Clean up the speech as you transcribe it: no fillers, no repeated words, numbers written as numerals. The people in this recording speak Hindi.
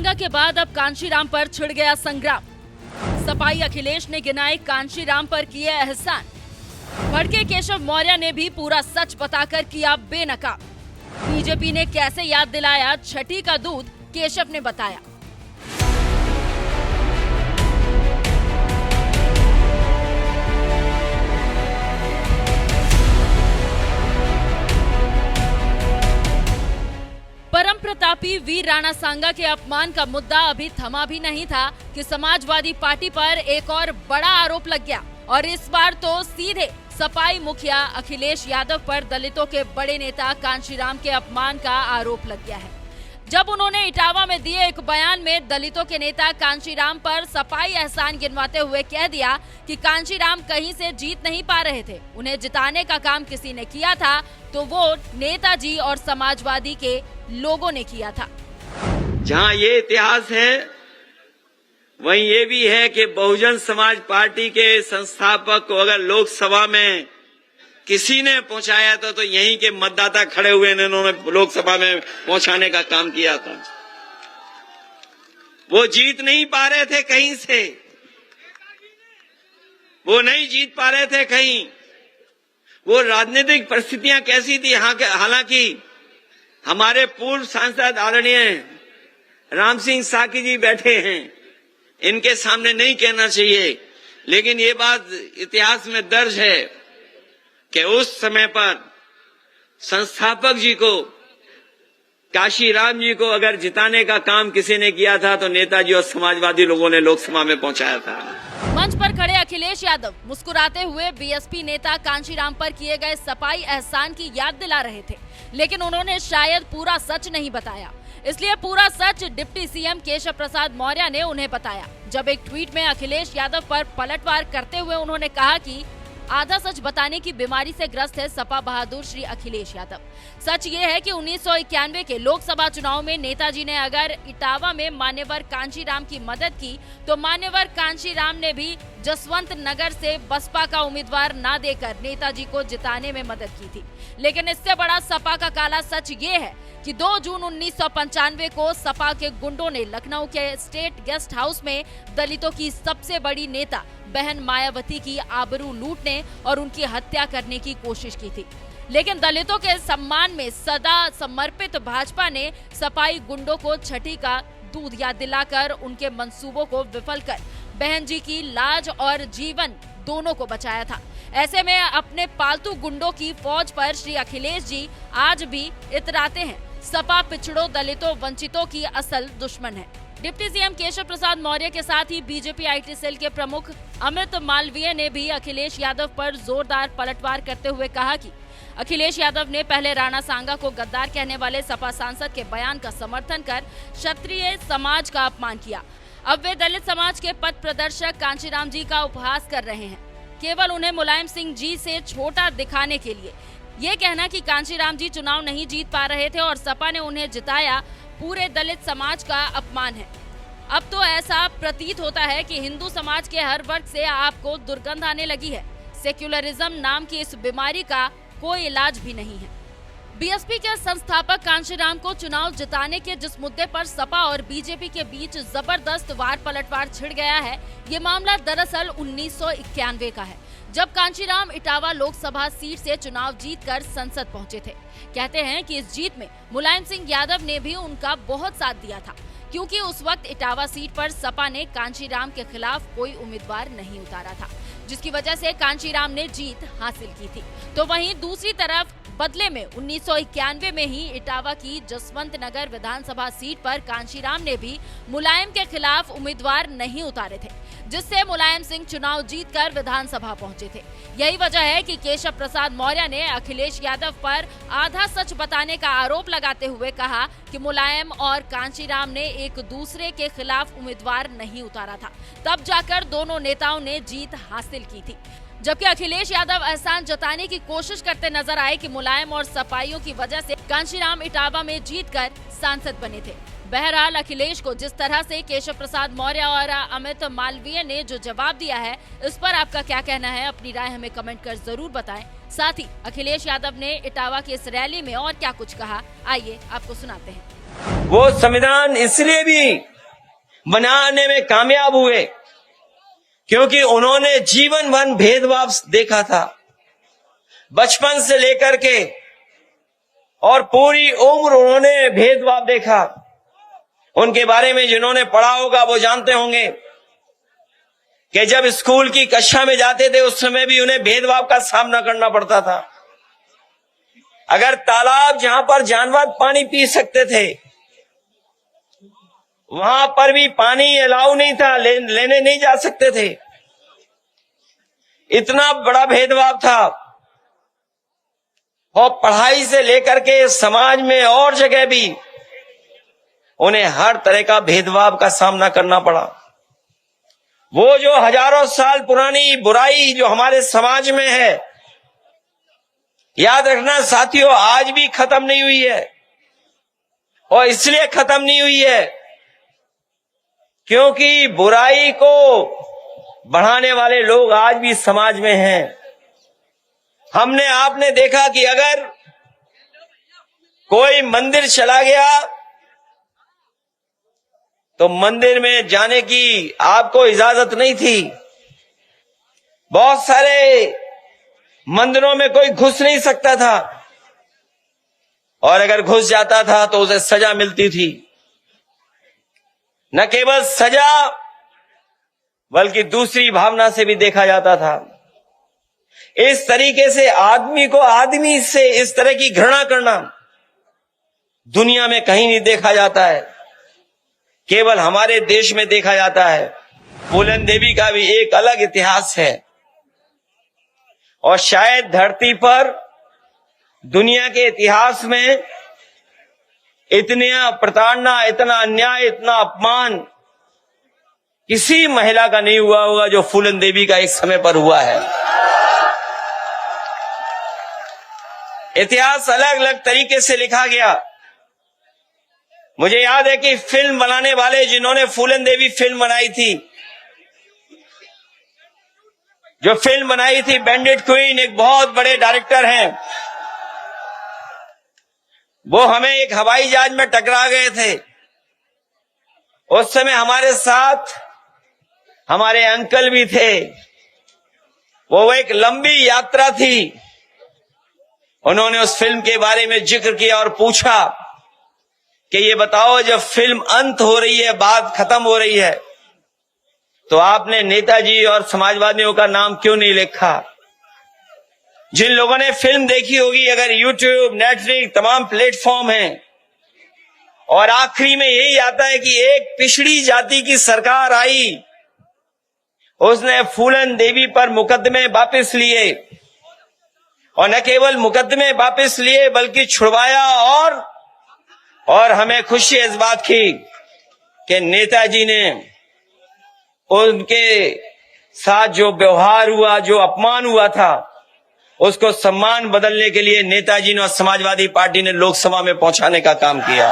सारंगा के बाद अब कांशीराम पर छिड़ गया संग्राम। सपाई अखिलेश ने गिनाए कांशीराम पर किए एहसान। भड़के केशव मौर्य ने भी पूरा सच बताकर किया बेनकाब। बीजेपी ने कैसे याद दिलाया छठी का दूध, केशव ने बताया। परम प्रतापी वीर राणा सांगा के अपमान का मुद्दा अभी थमा भी नहीं था कि समाजवादी पार्टी पर एक और बड़ा आरोप लग गया और इस बार तो सीधे सपाई मुखिया अखिलेश यादव पर दलितों के बड़े नेता कांशीराम के अपमान का आरोप लग गया है। जब उन्होंने इटावा में दिए एक बयान में दलितों के नेता कांशीराम पर सपाई एहसान गिनवाते हुए कह दिया कि कांशीराम कहीं से जीत नहीं पा रहे थे, उन्हें जिताने का काम किसी ने किया था तो वो नेताजी और समाजवादी के लोगों ने किया था। जहां ये इतिहास है वहीं ये भी है कि बहुजन समाज पार्टी के संस्थापक को अगर लोकसभा में किसी ने पहुंचाया था तो यहीं के मतदाता खड़े हुए इन्होंने लोकसभा में पहुंचाने का काम किया था। वो जीत नहीं पा रहे थे कहीं से, वो नहीं जीत पा रहे थे कहीं। वो राजनीतिक परिस्थितियां कैसी थी, हालांकि हमारे पूर्व सांसद आदरणीय राम सिंह साकी जी बैठे हैं, इनके सामने नहीं कहना चाहिए, लेकिन ये बात इतिहास में दर्ज है कि उस समय पर संस्थापक जी को, काशीराम जी को अगर जिताने का काम किसी ने किया था तो नेताजी और समाजवादी लोगों ने लोकसभा में पहुंचाया था। मंच पर खड़े अखिलेश यादव मुस्कुराते हुए बीएसपी नेता कांशीराम पर किए गए सपाई एहसान की याद दिला रहे थे, लेकिन उन्होंने शायद पूरा सच नहीं बताया। इसलिए पूरा सच डिप्टी सीएम केशव प्रसाद मौर्य ने उन्हें बताया। जब एक ट्वीट में अखिलेश यादव पर पलटवार करते हुए उन्होंने कहा कि आधा सच बताने की बीमारी से ग्रस्त है सपा बहादुर श्री अखिलेश यादव। सच ये है कि 1991 के लोकसभा चुनाव में नेताजी ने अगर इटावा में मान्यवर कांशीराम की मदद की तो मान्यवर कांशीराम ने भी जसवंत नगर से बसपा का उम्मीदवार ना देकर नेताजी को जिताने में मदद की थी। लेकिन इससे बड़ा सपा का काला सच ये है कि 2 जून 1995 को सपा के गुंडों ने लखनऊ के स्टेट गेस्ट हाउस में दलितों की सबसे बड़ी नेता बहन मायावती की आबरू लूटने और उनकी हत्या करने की कोशिश की थी। लेकिन दलितों के सम्मान में सदा समर्पित भाजपा ने सपाई गुंडों को छठी का दूध याद दिलाकर उनके मंसूबों को विफल कर बहन जी की लाज और जीवन दोनों को बचाया था। ऐसे में अपने पालतू गुंडों की फौज पर श्री अखिलेश जी आज भी इतराते हैं। सपा पिछड़ों, दलितों, वंचितों की असल दुश्मन है। डिप्टी सीएम केशव प्रसाद मौर्य के साथ ही बीजेपी आईटी सेल के प्रमुख अमित मालवीय ने भी अखिलेश यादव पर जोरदार पलटवार करते हुए कहा कि अखिलेश यादव ने पहले राणा सांगा को गद्दार कहने वाले सपा सांसद के बयान का समर्थन कर क्षत्रिय समाज का अपमान किया। अब वे दलित समाज के पथ प्रदर्शक कांशीराम जी का उपहास कर रहे हैं, केवल उन्हें मुलायम सिंह जी से छोटा दिखाने के लिए। ये कहना कि कांशीराम जी चुनाव नहीं जीत पा रहे थे और सपा ने उन्हें जिताया, पूरे दलित समाज का अपमान है। अब तो ऐसा प्रतीत होता है कि हिंदू समाज के हर वर्ग से आपको दुर्गंध आने लगी है। सेक्युलरिज्म नाम की इस बीमारी का कोई इलाज भी नहीं है। बीएसपी के संस्थापक कांशीराम को चुनाव जिताने के जिस मुद्दे पर सपा और बीजेपी के बीच जबरदस्त वार पलटवार छिड़ गया है, ये मामला दरअसल 1991 का है, जब कांशीराम इटावा लोकसभा सीट से चुनाव जीतकर संसद पहुंचे थे। कहते हैं कि इस जीत में मुलायम सिंह यादव ने भी उनका बहुत साथ दिया था, क्योंकि उस वक्त इटावा सीट पर सपा ने कांशीराम के खिलाफ कोई उम्मीदवार नहीं उतारा था, जिसकी वजह से कांशीराम ने जीत हासिल की थी। तो वहीं दूसरी तरफ बदले में 1991 में ही इटावा की जसवंत नगर विधानसभा सीट पर कांशीराम ने भी मुलायम के खिलाफ उम्मीदवार नहीं उतारे थे, जिससे मुलायम सिंह चुनाव जीतकर विधानसभा पहुंचे थे। यही वजह है कि केशव प्रसाद मौर्य ने अखिलेश यादव पर आधा सच बताने का आरोप लगाते हुए कहा कि मुलायम और कांशीराम ने एक दूसरे के खिलाफ उम्मीदवार नहीं उतारा था, तब जाकर दोनों नेताओं ने जीत हासिल की थी। जबकि अखिलेश यादव एहसान जताने की कोशिश करते नजर आए कि मुलायम और सपाइयों की वजह से कांशीराम इटावा में जीतकर सांसद बने थे। बहरहाल अखिलेश को जिस तरह से केशव प्रसाद मौर्य और अमित मालवीय ने जो जवाब दिया है, इस पर आपका क्या कहना है? अपनी राय हमें कमेंट कर जरूर बताएं। साथ ही अखिलेश यादव ने इटावा की इस रैली में और क्या कुछ कहा, आइए आपको सुनाते हैं। वो संविधान इसलिए भी बनाने में कामयाब हुए, क्योंकि उन्होंने जीवन भर भेदभाव देखा था, बचपन से लेकर के, और पूरी उम्र उन्होंने भेदभाव देखा। उनके बारे में जिन्होंने पढ़ा होगा वो जानते होंगे कि जब स्कूल की कक्षा में जाते थे उस समय भी उन्हें भेदभाव का सामना करना पड़ता था। अगर तालाब जहां पर जानवर पानी पी सकते थे वहां पर भी पानी अलाउ नहीं था, लेने नहीं जा सकते थे। इतना बड़ा भेदभाव था। और पढ़ाई से लेकर के समाज में और जगह भी उन्हें हर तरह का भेदभाव का सामना करना पड़ा। वो जो हजारों साल पुरानी बुराई जो हमारे समाज में है, याद रखना साथियों, आज भी खत्म नहीं हुई है। और इसलिए खत्म नहीं हुई है क्योंकि बुराई को बढ़ाने वाले लोग आज भी समाज में हैं। आपने देखा कि अगर कोई मंदिर चला गया तो मंदिर में जाने की आपको इजाजत नहीं थी। बहुत सारे मंदिरों में कोई घुस नहीं सकता था, और अगर घुस जाता था तो उसे सजा मिलती थी। न केवल सजा बल्कि दूसरी भावना से भी देखा जाता था। इस तरीके से आदमी को आदमी से इस तरह की घृणा करना दुनिया में कहीं नहीं देखा जाता है, केवल हमारे देश में देखा जाता है। फूलन देवी का भी एक अलग इतिहास है, और शायद धरती पर दुनिया के इतिहास में इतना प्रताड़ना, इतना अन्याय, इतना अपमान किसी महिला का नहीं हुआ होगा जो फूलन देवी का एक समय पर हुआ है। इतिहास अलग अलग तरीके से लिखा गया। मुझे याद है कि फिल्म बनाने वाले जिन्होंने फूलन देवी फिल्म बनाई थी, जो फिल्म बनाई थी बैंडिट क्वीन, एक बहुत बड़े डायरेक्टर हैं। वो हमें एक हवाई जहाज में टकरा गए थे। उस समय हमारे साथ हमारे अंकल भी थे। वो एक लंबी यात्रा थी। उन्होंने उस फिल्म के बारे में जिक्र किया और पूछा कि ये बताओ, जब फिल्म अंत हो रही है, बात खत्म हो रही है, तो आपने नेताजी और समाजवादियों का नाम क्यों नहीं लिखा? जिन लोगों ने फिल्म देखी होगी, अगर यूट्यूब, नेटफ्लिक्स, तमाम प्लेटफॉर्म हैं, और आखिरी में यही आता है कि एक पिछड़ी जाति की सरकार आई, उसने फूलन देवी पर मुकदमे वापस लिए, और न केवल मुकदमे वापस लिए बल्कि छुड़वाया। और हमें खुशी इस बात की कि नेताजी ने उनके साथ जो व्यवहार हुआ, जो अपमान हुआ था, उसको सम्मान बदलने के लिए नेताजी ने और समाजवादी पार्टी ने लोकसभा में पहुंचाने का काम किया।